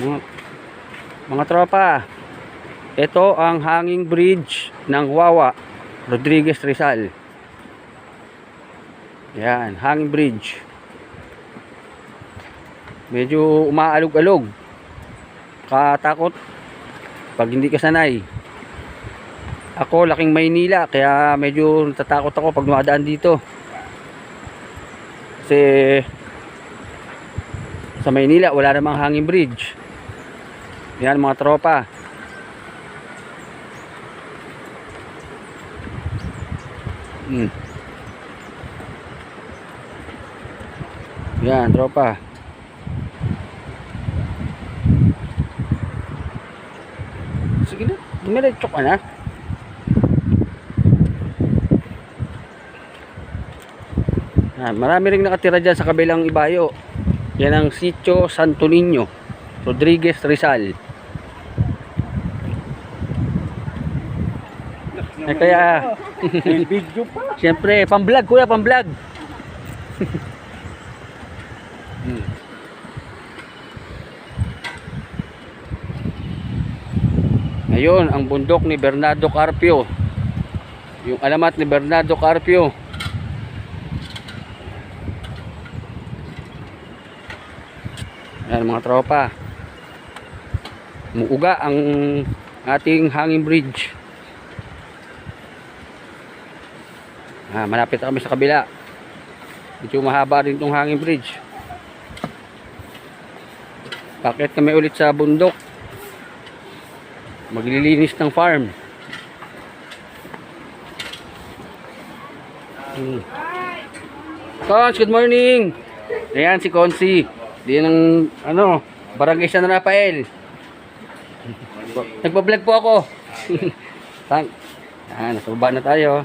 Mga, mga tropa, ito ang hanging bridge ng Wawa, Rodriguez Rizal. Yan, hanging bridge. Medyo umaalog-alog. Katakot pag hindi ka sanay. Ako, laking Maynila, kaya medyo natatakot ako pag dumadaan dito. Kasi sa Maynila, wala namang hanging bridge. Yan mga tropa. Yan tropa. Sige na, dumiretso ka na. Marami ring nakatira dyan sa kabilang ibayo. Yan ang Sitio Santo Niño, Rodriguez Rizal. Kaya Video pa. siyempre, pang-vlog kuya, pang-vlog. Ngayon, ang bundok ni Bernardo Carpio. Yung alamat ni Bernardo Carpio. Yan mga tropa. Muuga ang ating hanging bridge. Malapit na kami sa kabila. Medyo mahaba rin itong hanging bridge. Bakit kami ulit sa bundok? Maglilinis ng farm. Cons, good morning. Ayan si Consi. Diyan ang Barangay San Rafael. Nagpa-vlog po ako. Nasa baba na tayo.